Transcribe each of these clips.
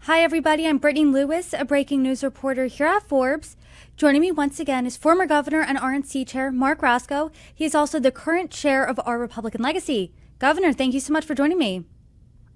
Hi, everybody. I'm Brittany Lewis, a breaking news reporter here at Forbes. Joining me once again is former governor and RNC chair Marc Racicot. He is also the current chair of our Republican Legacy. Governor, thank you so much for joining me.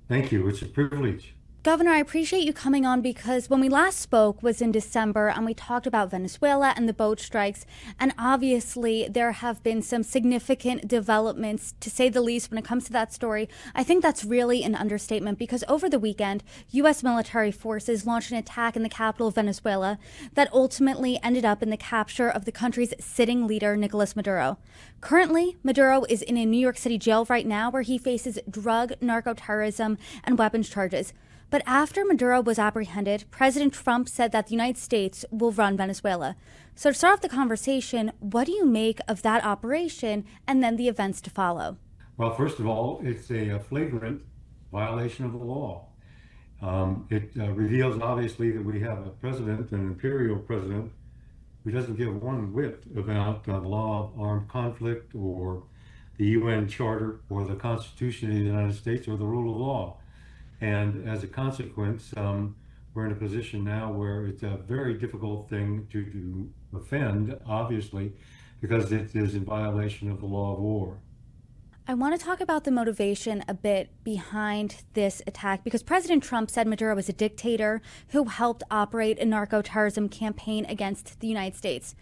Thank you. It's a privilege. Governor, I appreciate you coming on because when we last spoke was in December and we talked about Venezuela and the boat strikes. And obviously, there have been some significant developments, to say the least, when it comes to that story. I think that's really an understatement because over the weekend, U.S. military forces launched an attack in the capital of Venezuela that ultimately ended up in the capture of the country's sitting leader, Nicolás Maduro. Currently, Maduro is in a New York City jail right now where he faces drug, narco-terrorism, and weapons charges. But after Maduro was apprehended, President Trump said that the United States will run Venezuela. So to start off the conversation, what do you make of that operation and then the events to follow? Well, first of all, it's a flagrant violation of the law. It reveals, obviously, that we have a president, an imperial president, who doesn't give one whit about the law of armed conflict or the UN Charter or the Constitution of the United States or the rule of law. And as a consequence, we're in a position now where it's a very difficult thing to offend, obviously, because it is in violation of the law of war. I want to talk about the motivation a bit behind this attack because President Trump said Maduro was a dictator who helped operate a narco-terrorism campaign against the United States.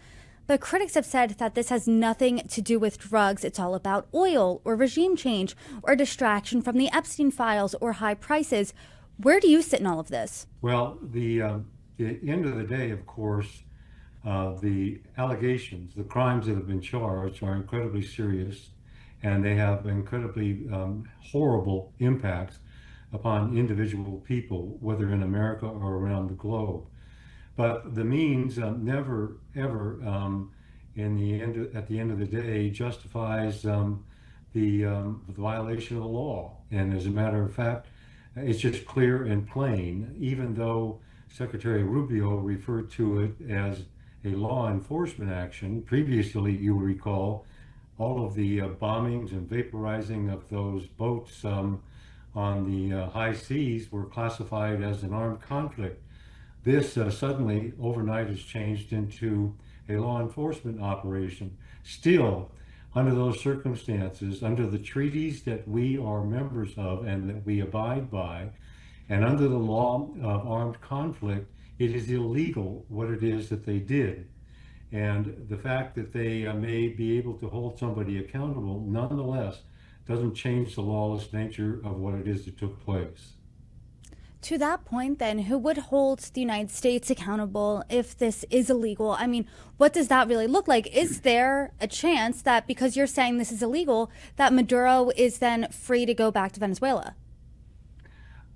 But critics have said that this has nothing to do with drugs. It's all about oil or regime change or distraction from the Epstein files or high prices. Where do you sit in all of this? Well, the end of the day, of course, the allegations, the crimes that have been charged are incredibly serious, and they have incredibly horrible impacts upon individual people, whether in America or around the globe. But the means never, ever, at the end of the day, justifies the violation of the law. And as a matter of fact, it's just clear and plain. Even though Secretary Rubio referred to it as a law enforcement action, previously, you will recall, all of the bombings and vaporizing of those boats on the high seas were classified as an armed conflict. This suddenly, overnight, has changed into a law enforcement operation. Still, under those circumstances, under the treaties that we are members of and that we abide by, and under the law of armed conflict, it is illegal what it is that they did. And the fact that they may be able to hold somebody accountable, nonetheless, doesn't change the lawless nature of what it is that took place. To that point, then, who would hold the United States accountable if this is illegal? I mean, what does that really look like? Is there a chance that because you're saying this is illegal, that Maduro is then free to go back to Venezuela?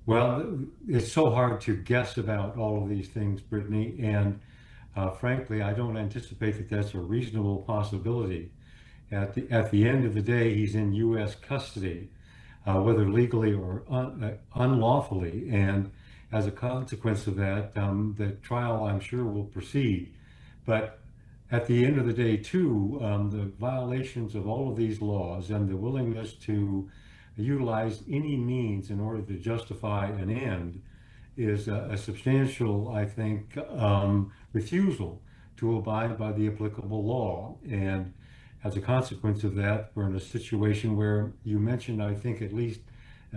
Well, it's so hard to guess about all of these things, Brittany, and frankly, I don't anticipate that that's a reasonable possibility. At the end of the day, he's in U.S. custody. Whether legally or unlawfully. And as a consequence of that, the trial, I'm sure, will proceed. But at the end of the day, too, the violations of all of these laws and the willingness to utilize any means in order to justify an end is a substantial, I think, refusal to abide by the applicable law. And as a consequence of that, we're in a situation where you mentioned, I think at least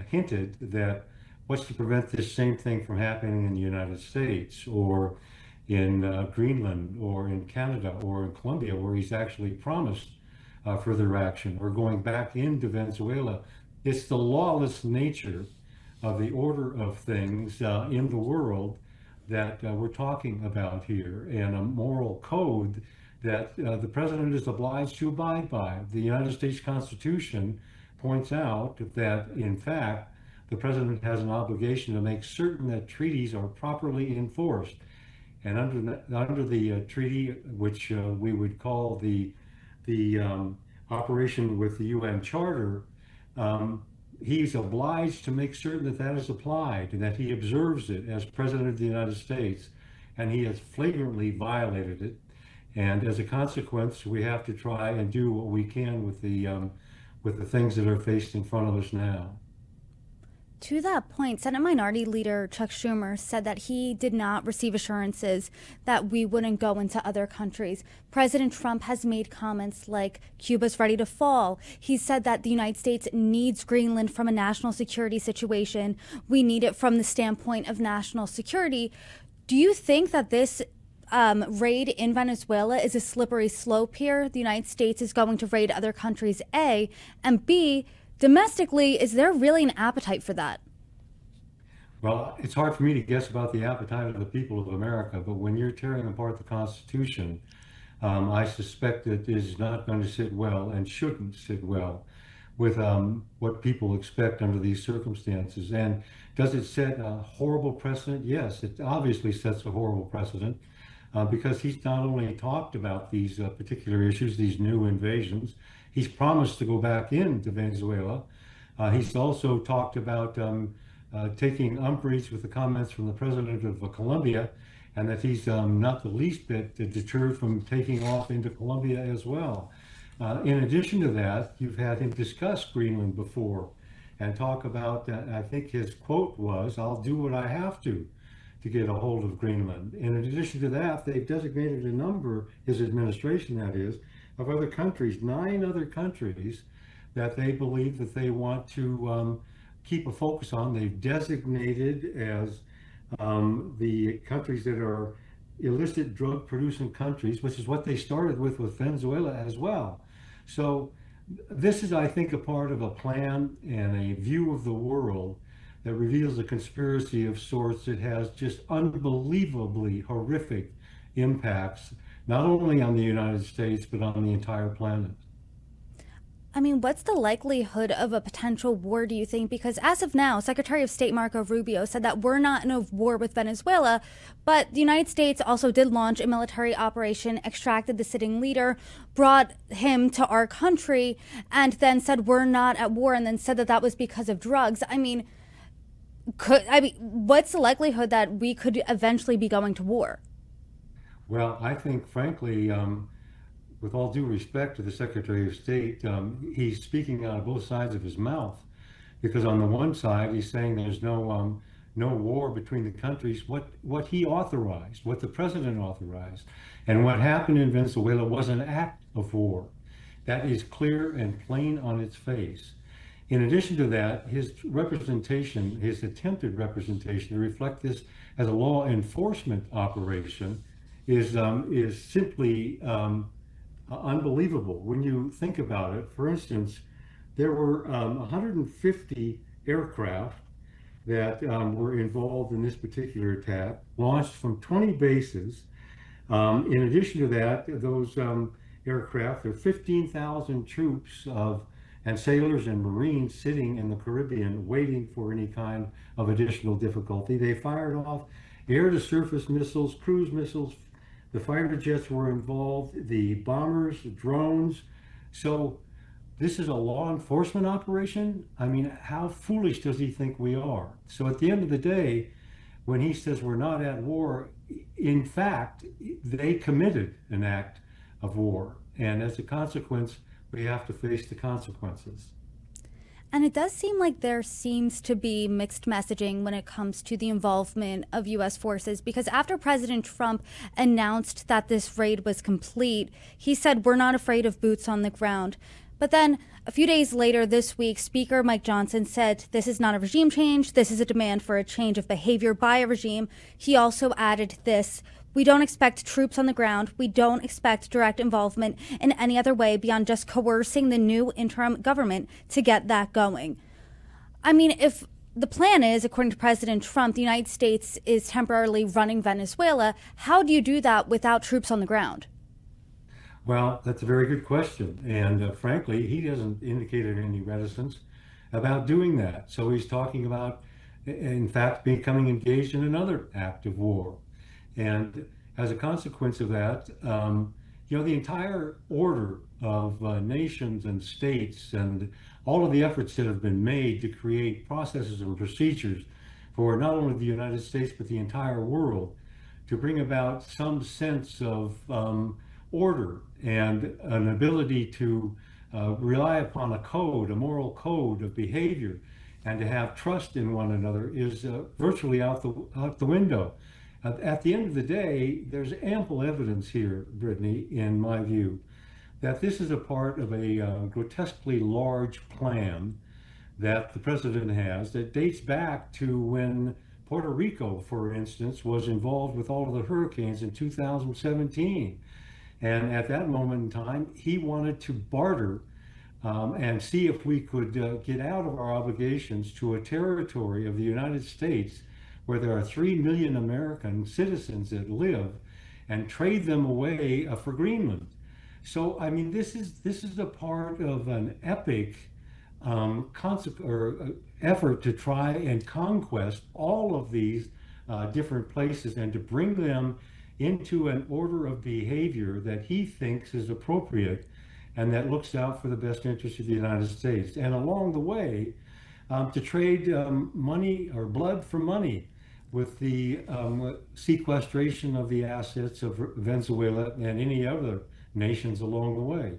hinted, that what's to prevent this same thing from happening in the United States or in Greenland or in Canada or in Colombia, where he's actually promised further action, or going back into Venezuela. It's the lawless nature of the order of things in the world that we're talking about here, and a moral code that the president is obliged to abide by. The United States Constitution points out that, in fact, the president has an obligation to make certain that treaties are properly enforced. And under the treaty, which we would call the operation with the UN Charter, he's obliged to make certain that that is applied and that he observes it as president of the United States. And he has flagrantly violated it. And as a consequence, we have to try and do what we can with the things that are faced in front of us now. To that point, Senate Minority Leader Chuck Schumer said that he did not receive assurances that we wouldn't go into other countries. President Trump has made comments like Cuba's ready to fall. He said that the United States needs Greenland from a national security situation. We need it from the standpoint of national security. Do you think that this raid in Venezuela is a slippery slope here? The United States is going to raid other countries, A, and B, domestically, is there really an appetite for that? Well, it's hard for me to guess about the appetite of the people of America, but when you're tearing apart the Constitution, I suspect that it is not going to sit well and shouldn't sit well with what people expect under these circumstances. And does it set a horrible precedent? Yes, it obviously sets a horrible precedent because he's not only talked about these particular issues, these new invasions, he's promised to go back into Venezuela. He's also talked about taking umbrage with the comments from the president of Colombia, and that he's not the least bit deterred from taking off into Colombia as well. In addition to that, you've had him discuss Greenland before and talk about, I think his quote was, "I'll do what I have to get a hold of Greenland." In addition to that, they've designated a number, his administration that is, of other countries, 9 other countries that they believe that they want to keep a focus on. They've designated as the countries that are illicit drug producing countries, which is what they started with Venezuela as well. So this is, I think, a part of a plan and a view of the world that reveals a conspiracy of sorts that has just unbelievably horrific impacts, not only on the United States, but on the entire planet. I mean, what's the likelihood of a potential war, do you think? Because as of now, Secretary of State Marco Rubio said that we're not in a war with Venezuela, but the United States also did launch a military operation, extracted the sitting leader, brought him to our country, and then said we're not at war, and then said that that was because of drugs. I mean, what's the likelihood that we could eventually be going to war? Well, I think, frankly, with all due respect to the Secretary of State, he's speaking out of both sides of his mouth, because on the one side he's saying there's no war between the countries. What he authorized, what the president authorized, and what happened in Venezuela was an act of war. That is clear and plain on its face. In addition to that, his representation, his attempted representation to reflect this as a law enforcement operation is simply unbelievable when you think about it. For instance, there were 150 aircraft that were involved in this particular attack, launched from 20 bases. In addition to that, those aircraft, there are 15,000 troops and sailors and Marines sitting in the Caribbean waiting for any kind of additional difficulty. They fired off air-to-surface missiles, cruise missiles. The fighter jets were involved, the bombers, the drones. So this is a law enforcement operation? I mean, how foolish does he think we are? So at the end of the day, when he says we're not at war, in fact, they committed an act of war. And as a consequence, we have to face the consequences. And it does seem like there seems to be mixed messaging when it comes to the involvement of U.S. forces, because after President Trump announced that this raid was complete, he said, we're not afraid of boots on the ground. But then a few days later this week, Speaker Mike Johnson said this is not a regime change. This is a demand for a change of behavior by a regime. He also added this: we don't expect troops on the ground. We don't expect direct involvement in any other way beyond just coercing the new interim government to get that going. I mean, if the plan is, according to President Trump, the United States is temporarily running Venezuela, how do you do that without troops on the ground? Well, that's a very good question. And frankly, he hasn't indicated any reticence about doing that. So he's talking about, in fact, becoming engaged in another act of war. And as a consequence of that, the entire order of nations and states and all of the efforts that have been made to create processes and procedures for not only the United States, but the entire world to bring about some sense of order and an ability to rely upon a code, a moral code of behavior, and to have trust in one another is virtually out the window. At the end of the day, there's ample evidence here, Brittany, in my view, that this is a part of a grotesquely large plan that the president has that dates back to when Puerto Rico, for instance, was involved with all of the hurricanes in 2017. And at that moment in time, he wanted to barter and see if we could get out of our obligations to a territory of the United States where there are 3 million American citizens that live, and trade them away for Greenland. So, I mean, this is a part of an epic effort to try and conquest all of these different places and to bring them into an order of behavior that he thinks is appropriate and that looks out for the best interest of the United States. And along the way, to trade money or blood for money with the sequestration of the assets of Venezuela and any other nations along the way.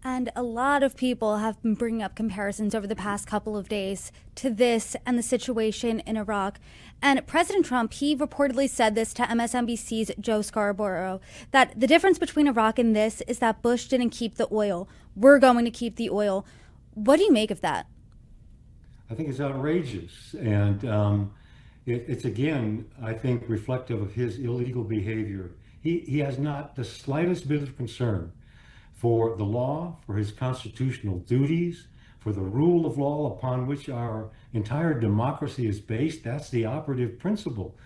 And a lot of people have been bringing up comparisons over the past couple of days to this and the situation in Iraq. And President Trump, he reportedly said this to MSNBC's Joe Scarborough, that the difference between Iraq and this is that Bush didn't keep the oil. We're going to keep the oil. What do you make of that? I think it's outrageous. And it's again, I think, reflective of his illegal behavior. He has not the slightest bit of concern for the law, for his constitutional duties, for the rule of law upon which our entire democracy is based. That's the operative principle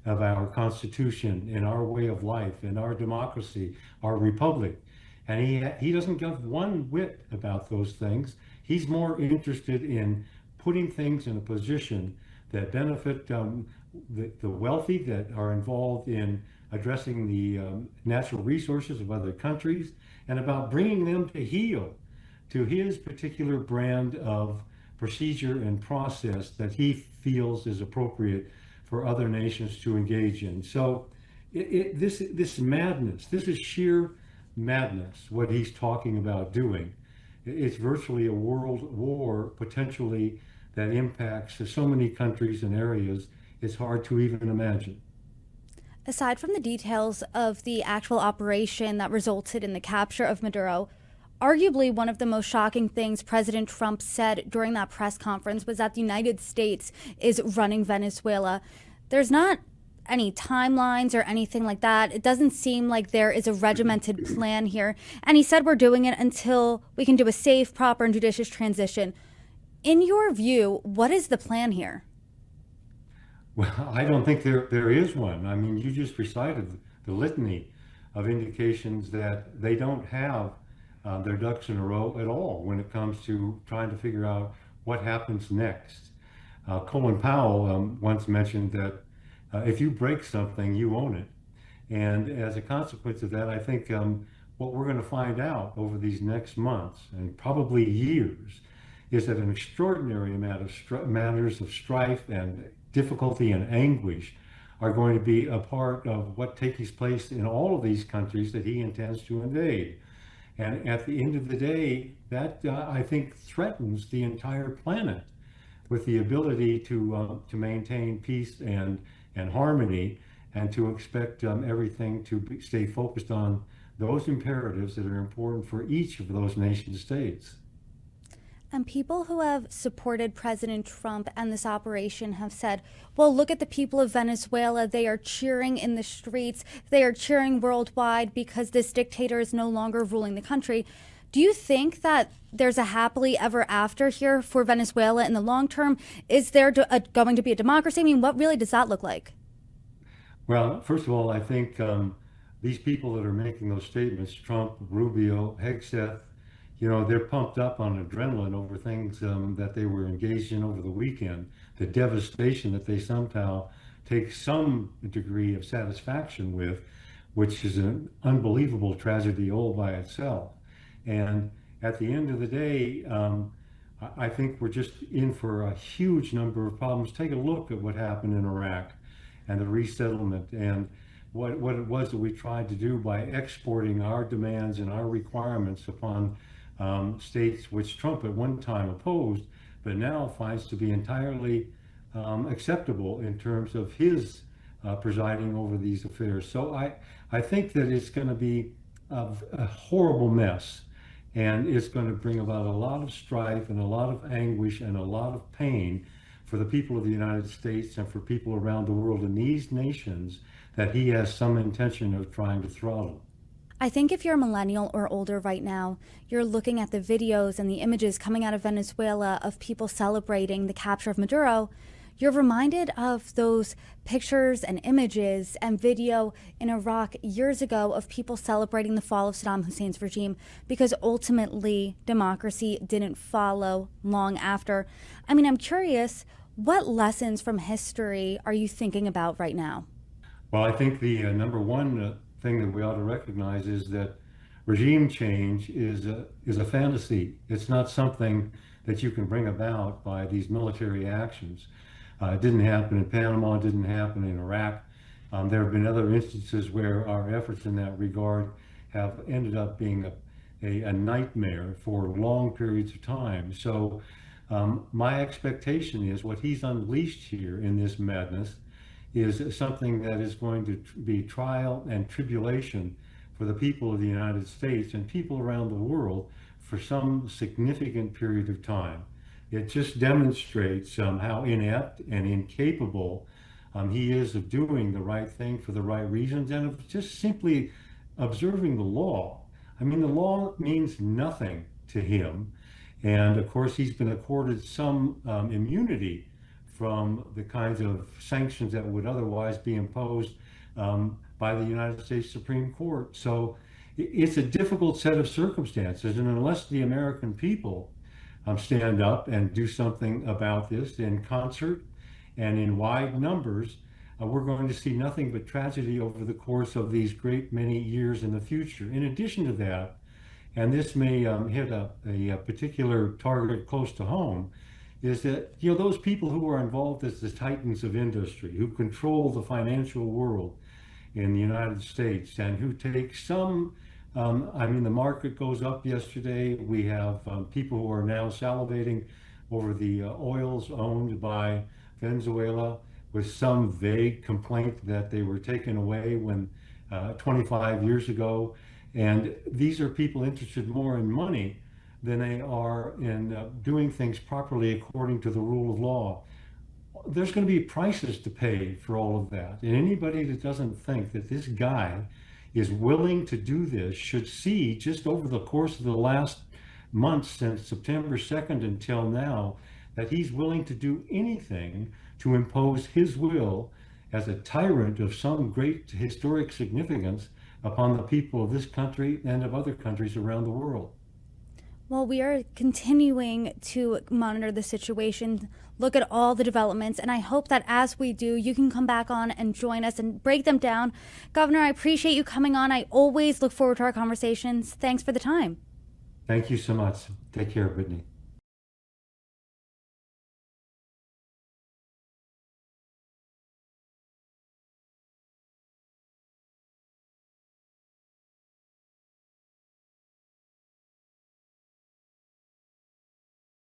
of our Constitution, in our way of life, in our democracy, our republic. And he doesn't give one whit about those things. He's more interested in putting things in a position that benefit the wealthy that are involved in addressing the natural resources of other countries, and about bringing them to heel to his particular brand of procedure and process that he feels is appropriate for other nations to engage in. So this madness, this is sheer madness, what he's talking about doing. It's virtually a world war, potentially, that impacts so many countries and areas, it's hard to even imagine. Aside from the details of the actual operation that resulted in the capture of Maduro, arguably one of the most shocking things President Trump said during that press conference was that the United States is running Venezuela. There's not any timelines or anything like that. It doesn't seem like there is a regimented plan here. And he said we're doing it until we can do a safe, proper, and judicious transition. In your view, what is the plan here? Well, I don't think there is one. I mean, you just recited the litany of indications that they don't have their ducks in a row at all when it comes to trying to figure out what happens next. Colin Powell once mentioned that if you break something, you own it. And as a consequence of that, I think what we're going to find out over these next months and probably years is that an extraordinary amount of matters of strife and difficulty and anguish are going to be a part of what takes place in all of these countries that he intends to invade. And at the end of the day, that I think threatens the entire planet with the ability to maintain peace and harmony, and to expect everything to stay focused on those imperatives that are important for each of those nation states. And people who have supported President Trump and this operation have said, well, look at the people of Venezuela. They are cheering in the streets. They are cheering worldwide because this dictator is no longer ruling the country. Do you think that there's a happily ever after here for Venezuela in the long term? Is there going to be a democracy? I mean, what really does that look like? Well, first of all, I think these people that are making those statements, Trump, Rubio, Hegseth, they're pumped up on adrenaline over things that they were engaged in over the weekend, the devastation that they somehow take some degree of satisfaction with, which is an unbelievable tragedy all by itself. And at the end of the day, I think we're just in for a huge number of problems. Take a look at what happened in Iraq and the resettlement, and what it was that we tried to do by exporting our demands and our requirements upon states which Trump at one time opposed, but now finds to be entirely acceptable in terms of his presiding over these affairs. So I think that it's going to be a horrible mess, and it's going to bring about a lot of strife and a lot of anguish and a lot of pain for the people of the United States and for people around the world in these nations that he has some intention of trying to throttle. I think if you're a millennial or older right now, you're looking at the videos and the images coming out of Venezuela of people celebrating the capture of Maduro. You're reminded of those pictures and images and video in Iraq years ago of people celebrating the fall of Saddam Hussein's regime, because ultimately democracy didn't follow long after. I mean, I'm curious, what lessons from history are you thinking about right now? Well, I think the number one thing that we ought to recognize is that regime change is a fantasy. It's not something that you can bring about by these military actions. It didn't happen in Panama, it didn't happen in Iraq. There have been other instances where our efforts in that regard have ended up being a nightmare for long periods of time. So my expectation is what he's unleashed here in this madness is something that is going to be trial and tribulation for the people of the United States and people around the world for some significant period of time. It just demonstrates how inept and incapable he is of doing the right thing for the right reasons and of just simply observing the law. I mean, the law means nothing to him. And of course, he's been accorded some immunity from the kinds of sanctions that would otherwise be imposed by the United States Supreme Court. So it's a difficult set of circumstances. And unless the American people stand up and do something about this in concert and in wide numbers, we're going to see nothing but tragedy over the course of these great many years in the future. In addition to that, and this may hit a particular target close to home, is that those people who are involved as the titans of industry, who control the financial world in the United States and who take some I mean, the market goes up yesterday. We have people who are now salivating over the oils owned by Venezuela with some vague complaint that they were taken away when 25 years ago. And these are people interested more in money than they are in doing things properly according to the rule of law. There's going to be prices to pay for all of that. And anybody that doesn't think that this guy is willing to do this should see, just over the course of the last months since September 2nd until now, that he's willing to do anything to impose his will as a tyrant of some great historic significance upon the people of this country and of other countries around the world. Well, we are continuing to monitor the situation, look at all the developments, and I hope that as we do, you can come back on and join us and break them down. Governor, I appreciate you coming on. I always look forward to our conversations. Thanks for the time. Thank you so much. Take care, Brittany.